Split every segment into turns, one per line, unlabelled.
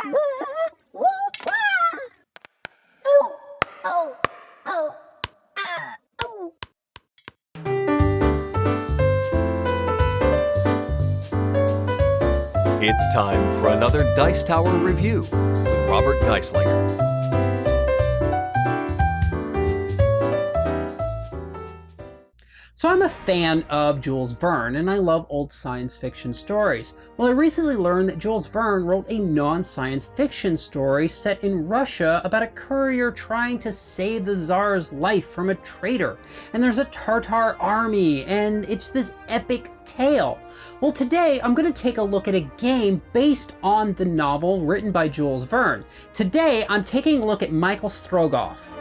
It's time for another Dice Tower review with Robert Geistlinger.
So I'm a fan of Jules Verne, and I love old science fiction stories. Well, I recently learned that Jules Verne wrote a non-science fiction story set in Russia about a courier trying to save the Tsar's life from a traitor. And there's a Tartar army, and it's this epic tale. Well, today I'm going to take a look at a game based on the novel written by Jules Verne. Today I'm taking a look at Michael Strogoff.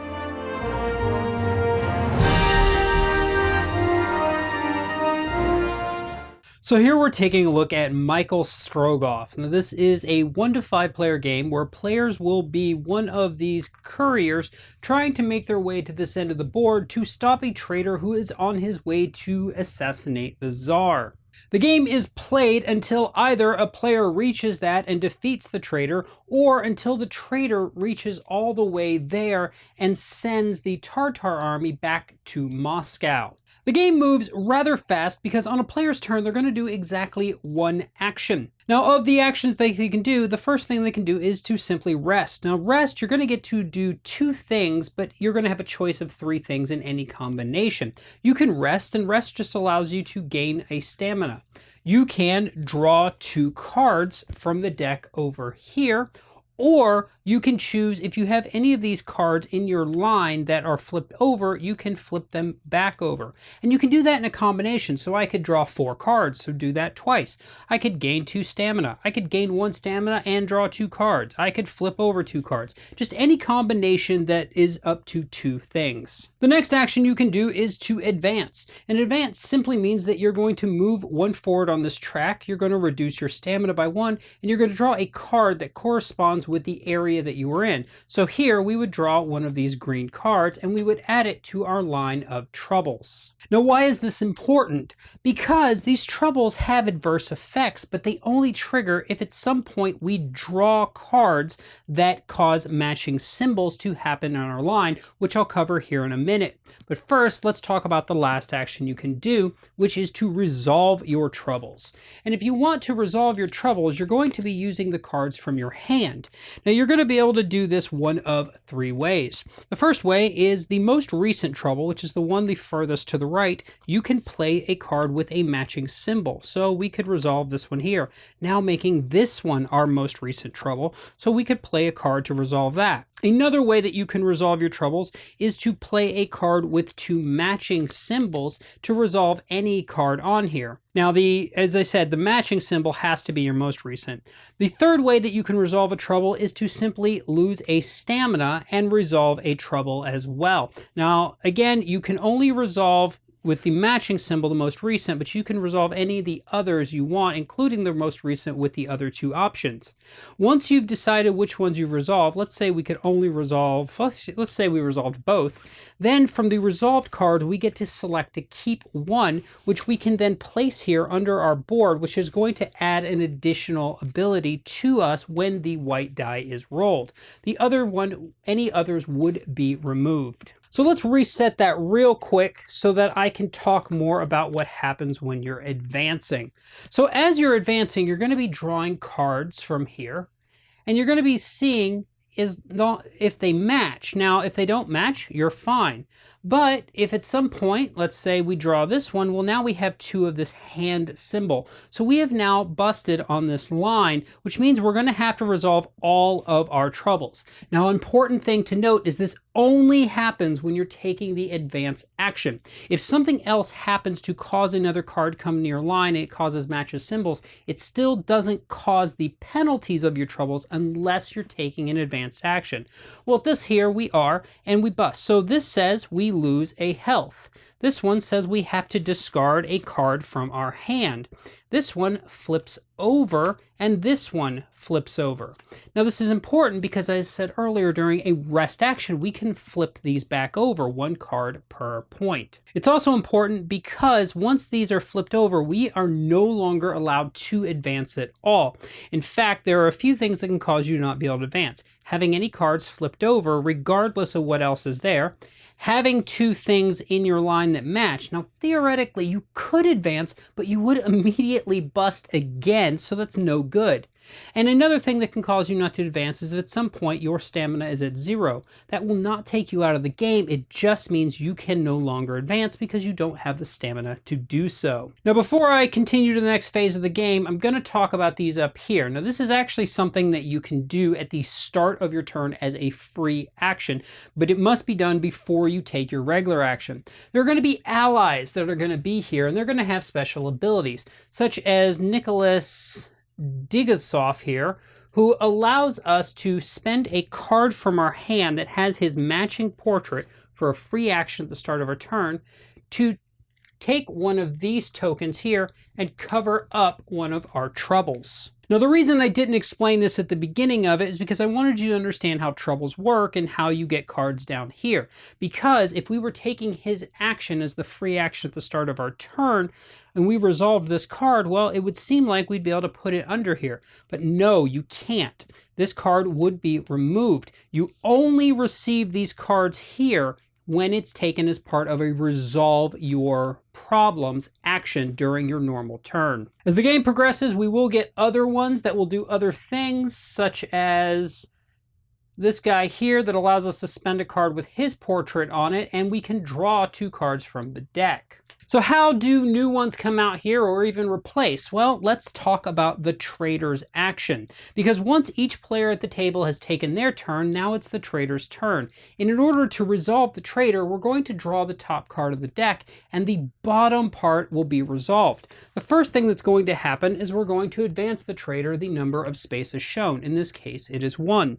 So here we're taking a look at Michael Strogoff. Now this is a 1 to 5 player game where players will be one of these couriers trying to make their way to this end of the board to stop a traitor who is on his way to assassinate the Tsar. The game is played until either a player reaches that and defeats the traitor, or until the traitor reaches all the way there and sends the Tartar army back to Moscow. The game moves rather fast because on a player's turn, they're going to do exactly one action. Now, of the actions they can do, the first thing they can do is to simply rest. Now, rest, you're going to get to do 2 things, but you're going to have a choice of 3 things in any combination. You can rest, and rest just allows you to gain a stamina. You can draw 2 cards from the deck over here, or you can choose, if you have any of these cards in your line that are flipped over, you can flip them back over. And you can do that in a combination. So I could draw 4 cards, so do that twice. I could gain 2 stamina. I could gain 1 stamina and draw 2 cards. I could flip over 2 cards. Just any combination that is up to 2 things. The next action you can do is to advance. And advance simply means that you're going to move 1 forward on this track. You're going to reduce your stamina by 1, and you're going to draw a card that corresponds with the area that you were in. So here we would draw one of these green cards and we would add it to our line of troubles. Now, why is this important? Because these troubles have adverse effects, but they only trigger if at some point we draw cards that cause matching symbols to happen on our line, which I'll cover here in a minute. But first, let's talk about the last action you can do, which is to resolve your troubles. And if you want to resolve your troubles, you're going to be using the cards from your hand. Now, you're going to be able to do this one of 3 ways. The first way is the most recent trouble, which is the one the furthest to the right. You can play a card with a matching symbol. So we could resolve this one here, now making this one our most recent trouble. So we could play a card to resolve that. Another way that you can resolve your troubles is to play a card with 2 matching symbols to resolve any card on here. Now, as I said, the matching symbol has to be your most recent. The third way that you can resolve a trouble is to simply lose a stamina and resolve a trouble as well. Now, again, you can only resolve with the matching symbol, the most recent, but you can resolve any of the others you want, including the most recent with the other 2 options. Once you've decided which ones you've resolved, let's say we could only resolve, let's say we resolved both, then from the resolved card, we get to select to keep 1, which we can then place here under our board, which is going to add an additional ability to us when the white die is rolled. The other one, any others would be removed. So let's reset that real quick so that I can talk more about what happens when you're advancing. So as you're advancing, you're going to be drawing cards from here, and you're going to be seeing if they match. Now, if they don't match, you're fine. But if at some point, let's say we draw this one, well, now we have 2 of this hand symbol. So we have now busted on this line, which means we're going to have to resolve all of our troubles. Now, an important thing to note is this only happens when you're taking the advance action. If something else happens to cause another card come near line and it causes matches symbols, it still doesn't cause the penalties of your troubles unless you're taking an advanced action. Well, at this here we are, and we bust. So this says we we lose a health. This one says we have to discard a card from our hand. This one flips over, and this one flips over. Now this is important because, as I said earlier, during a rest action, we can flip these back over, 1 card per point. It's also important because once these are flipped over, we are no longer allowed to advance at all. In fact, there are a few things that can cause you to not be able to advance. Having any cards flipped over, regardless of what else is there. Having 2 things in your line that match. Now, theoretically, you could advance, but you would immediately bust again, so that's no good. And another thing that can cause you not to advance is if at some point your stamina is at 0. That will not take you out of the game. It just means you can no longer advance because you don't have the stamina to do so. Now, before I continue to the next phase of the game, I'm going to talk about these up here. Now, this is actually something that you can do at the start of your turn as a free action, but it must be done before you take your regular action. There are going to be allies that are going to be here, and they're going to have special abilities, such as Nicholas Digasoff here, who allows us to spend a card from our hand that has his matching portrait for a free action at the start of our turn to take one of these tokens here and cover up one of our troubles. Now, the reason I didn't explain this at the beginning of it is because I wanted you to understand how troubles work and how you get cards down here. Because if we were taking his action as the free action at the start of our turn, and we resolved this card, well, it would seem like we'd be able to put it under here. But no, you can't. This card would be removed. You only receive these cards here when it's taken as part of a resolve your problems action during your normal turn. As the game progresses, we will get other ones that will do other things, such as this guy here that allows us to spend a card with his portrait on it, and we can draw 2 cards from the deck. So how do new ones come out here or even replace? Well, let's talk about the trader's action. Because once each player at the table has taken their turn, now it's the trader's turn. And in order to resolve the trader, we're going to draw the top card of the deck, and the bottom part will be resolved. The first thing that's going to happen is we're going to advance the trader the number of spaces shown. In this case, it is 1.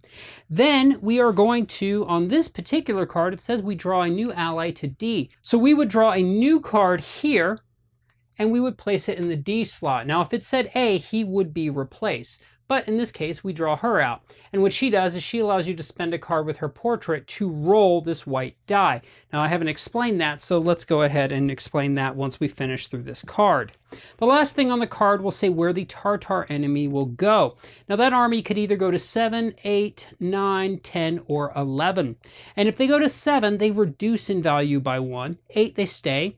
Then we are going to, on this particular card, it says we draw a new ally to D. So we would draw a new card here, and we would place it in the D slot. Now, if it said A, he would be replaced. But in this case, we draw her out. And what she does is she allows you to spend a card with her portrait to roll this white die. Now, I haven't explained that, so let's go ahead and explain that once we finish through this card. The last thing on the card will say where the Tartar enemy will go. Now, that army could either go to 7, 8, 9, 10, or 11. And if they go to 7, they reduce in value by 1. 8, they stay.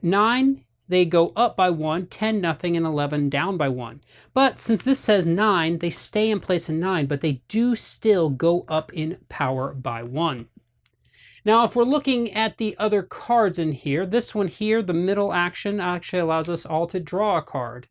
9, they go up by 1, 10, nothing, and 11 down by 1. But since this says 9, they stay in place in 9, but they do still go up in power by 1. Now, if we're looking at the other cards in here, this one here, the middle action, actually allows us all to draw a card.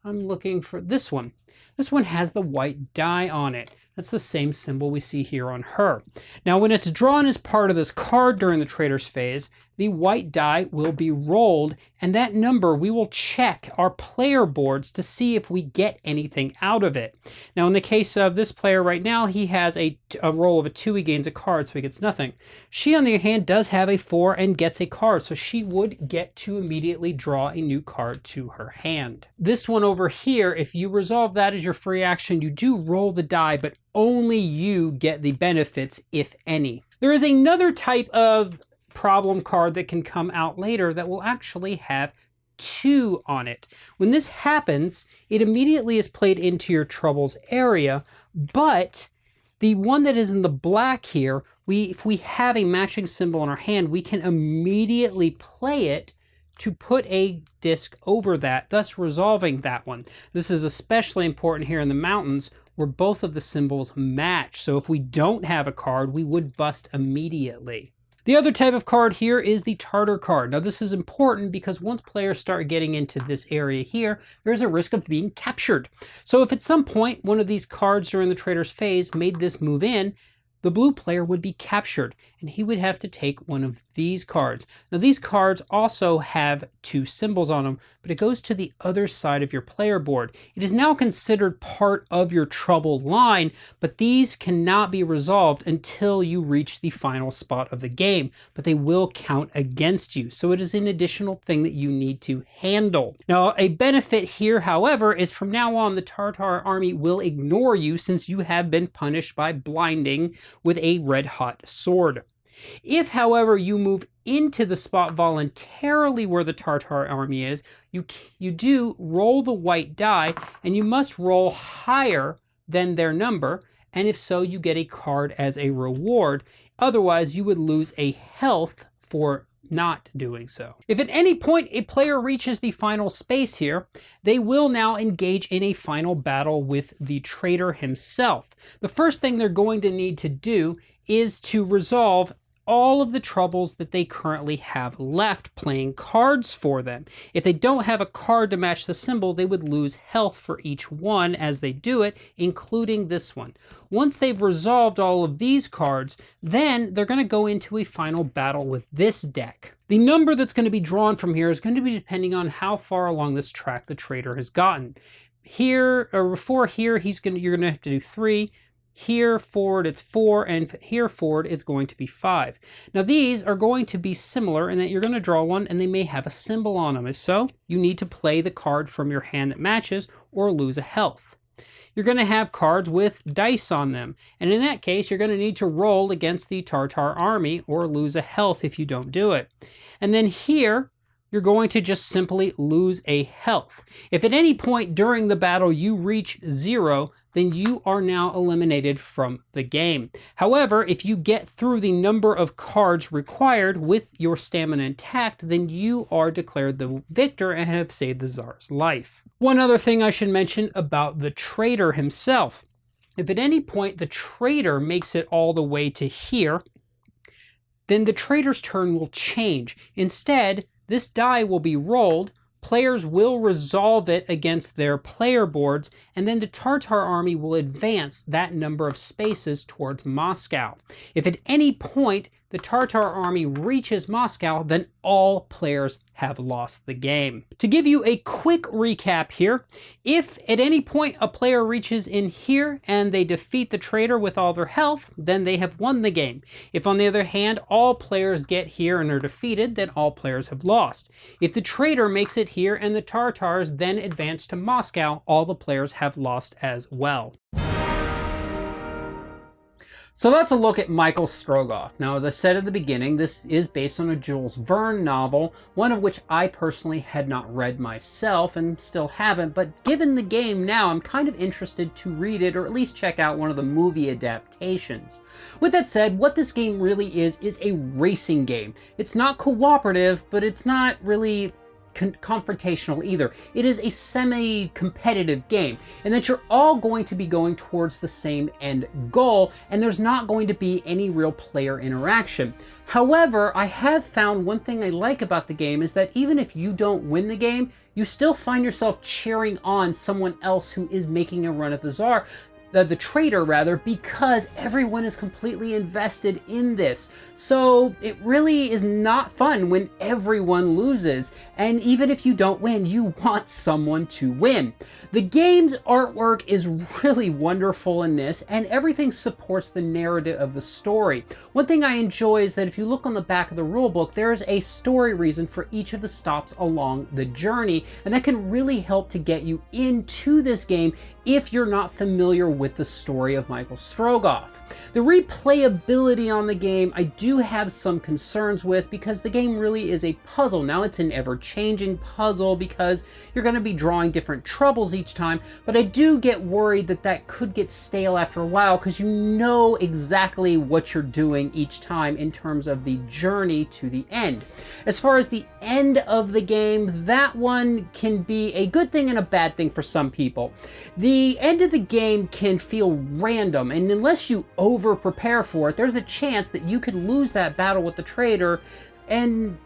I'm looking for this one. This one has the white die on it. That's the same symbol we see here on her. Now, when it's drawn as part of this card during the trader's phase, the white die will be rolled, and that number, we will check our player boards to see if we get anything out of it. Now, in the case of this player right now, he has a roll of a 2, he gains a card, so he gets nothing. She, on the other hand, does have a 4 and gets a card, so she would get to immediately draw a new card to her hand. This one over here, if you resolve that as your free action, you do roll the die, but only you get the benefits, if any. There is another type of problem card that can come out later that will actually have 2 on it. When this happens, it immediately is played into your troubles area, but the one that is in the black here, if we have a matching symbol in our hand, we can immediately play it to put a disc over that, thus resolving that one. This is especially important here in the mountains, where both of the symbols match. So if we don't have a card, we would bust immediately. The other type of card here is the Tartar card. Now, this is important because once players start getting into this area here, there's a risk of being captured. So if at some point one of these cards during the trader's phase made this move in, the blue player would be captured, and he would have to take one of these cards. Now these cards also have two symbols on them, but it goes to the other side of your player board. It is now considered part of your trouble line, but these cannot be resolved until you reach the final spot of the game, but they will count against you. So it is an additional thing that you need to handle. Now, a benefit here, however, is from now on, the Tartar army will ignore you since you have been punished by blinding with a red-hot sword. If, however, you move into the spot voluntarily where the Tartar army is, you do roll the white die, and you must roll higher than their number, and if so, you get a card as a reward. Otherwise, you would lose a health for not doing so. If at any point a player reaches the final space here, they will now engage in a final battle with the traitor himself. The first thing they're going to need to do is to resolve all of the troubles that they currently have left playing cards for them. If they don't have a card to match the symbol, they would lose health for each one as they do it, including this one. Once they've resolved all of these cards, then they're going to go into a final battle with this deck. The number that's going to be drawn from here is going to be depending on how far along this track the traitor has gotten. Here, or before here, you're going to have to do 3. Here forward it's 4, and here forward is going to be 5. Now these are going to be similar in that you're going to draw one and they may have a symbol on them. If so, you need to play the card from your hand that matches or lose a health. You're going to have cards with dice on them, and in that case you're going to need to roll against the Tartar army or lose a health if you don't do it. And then here you're going to just simply lose a health. If at any point during the battle you reach 0, then you are now eliminated from the game. However, if you get through the number of cards required with your stamina intact, then you are declared the victor and have saved the Tsar's life. One other thing I should mention about the traitor himself. If at any point the traitor makes it all the way to here, then the traitor's turn will change. Instead, this die will be rolled, players will resolve it against their player boards, and then the Tartar army will advance that number of spaces towards Moscow. If at any point the Tartar army reaches Moscow, then all players have lost the game. To give you a quick recap here, if at any point a player reaches in here and they defeat the traitor with all their health, then they have won the game. If on the other hand, all players get here and are defeated, then all players have lost. If the traitor makes it here and the Tartars then advance to Moscow, all the players have lost as well. So that's a look at Michael Strogoff. Now, as I said at the beginning, this is based on a Jules Verne novel, one of which I personally had not read myself and still haven't, but given the game now, I'm kind of interested to read it or at least check out one of the movie adaptations. With that said, what this game really is a racing game. It's not cooperative, but it's not really confrontational either. It is a semi-competitive game, and that you're all going to be going towards the same end goal, and there's not going to be any real player interaction. However, I have found one thing I like about the game is that even if you don't win the game, you still find yourself cheering on someone else who is making a run at the Tsar. The traitor rather, because everyone is completely invested in this. So it really is not fun when everyone loses, and even if you don't win, you want someone to win. The game's artwork is really wonderful in this, and everything supports the narrative of the story. One thing I enjoy is that if you look on the back of the rulebook, there is a story reason for each of the stops along the journey, and that can really help to get you into this game if you're not familiar with the story of Michael Strogoff. The replayability on the game I do have some concerns with because the game really is a puzzle. Now it's an ever-changing puzzle because you're going to be drawing different troubles each time, but I do get worried that that could get stale after a while because you know exactly what you're doing each time in terms of the journey to the end. As far as the end of the game, that one can be a good thing and a bad thing for some people. The end of the game can feel random, and unless you over-prepare for it, there's a chance that you could lose that battle with the traitor and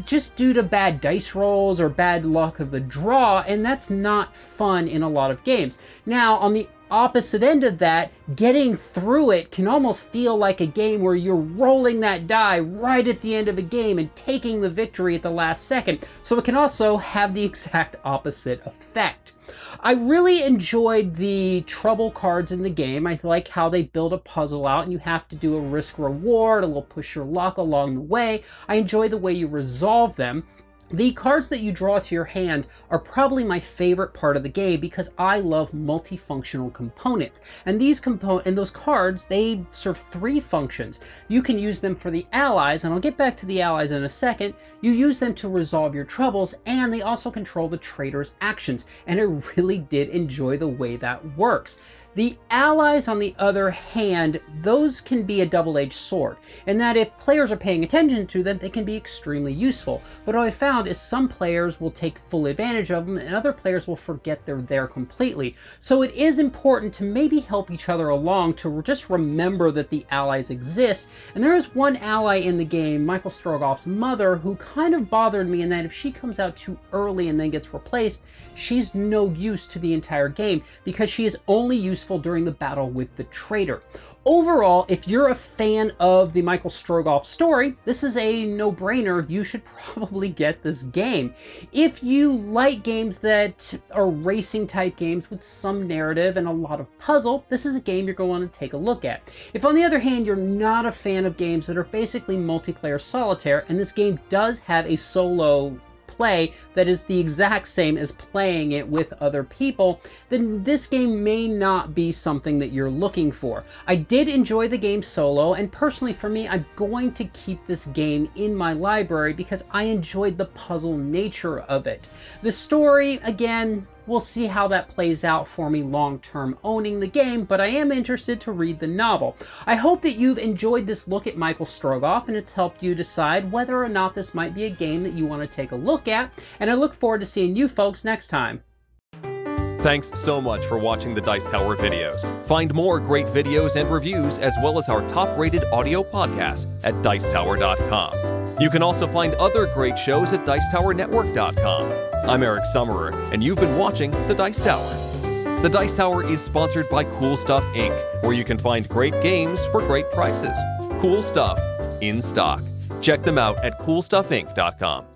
just due to bad dice rolls or bad luck of the draw, and that's not fun in a lot of games. Now, on the opposite end of that, getting through it can almost feel like a game where you're rolling that die right at the end of a game and taking the victory at the last second. So it can also have the exact opposite effect. I really enjoyed the trouble cards in the game. I like how they build a puzzle out and you have to do a risk reward, a little push your luck along the way. I enjoy the way you resolve them. The cards that you draw to your hand are probably my favorite part of the game because I love multifunctional components. And those cards, they serve 3 functions. You can use them for the allies, and I'll get back to the allies in a second. You use them to resolve your troubles, and they also control the traitor's actions. And I really did enjoy the way that works. The allies, on the other hand, those can be a double-edged sword, in that if players are paying attention to them, they can be extremely useful. But what I found is some players will take full advantage of them, and other players will forget they're there completely. So it is important to maybe help each other along, to just remember that the allies exist. And there is one ally in the game, Michael Strogoff's mother, who kind of bothered me in that if she comes out too early and then gets replaced, she's no use to the entire game because she is only useful during the battle with the traitor. Overall, if you're a fan of the Michael Strogoff story, this is a no-brainer. You should probably get this game. If you like games that are racing type games with some narrative and a lot of puzzle, this is a game you're going to want to take a look at. If on the other hand, you're not a fan of games that are basically multiplayer solitaire, and this game does have a solo play that is the exact same as playing it with other people, then this game may not be something that you're looking for. I did enjoy the game solo, and personally for me, I'm going to keep this game in my library because I enjoyed the puzzle nature of it. The story, again, we'll see how that plays out for me long-term owning the game, but I am interested to read the novel. I hope that you've enjoyed this look at Michael Strogoff and it's helped you decide whether or not this might be a game that you want to take a look at, and I look forward to seeing you folks next time.
Thanks so much for watching the Dice Tower videos. Find more great videos and reviews as well as our top-rated audio podcast at Dicetower.com. You can also find other great shows at Dicetowernetwork.com. I'm Eric Summerer, and you've been watching The Dice Tower. The Dice Tower is sponsored by Cool Stuff Inc., where you can find great games for great prices. Cool stuff in stock. Check them out at CoolStuffInc.com.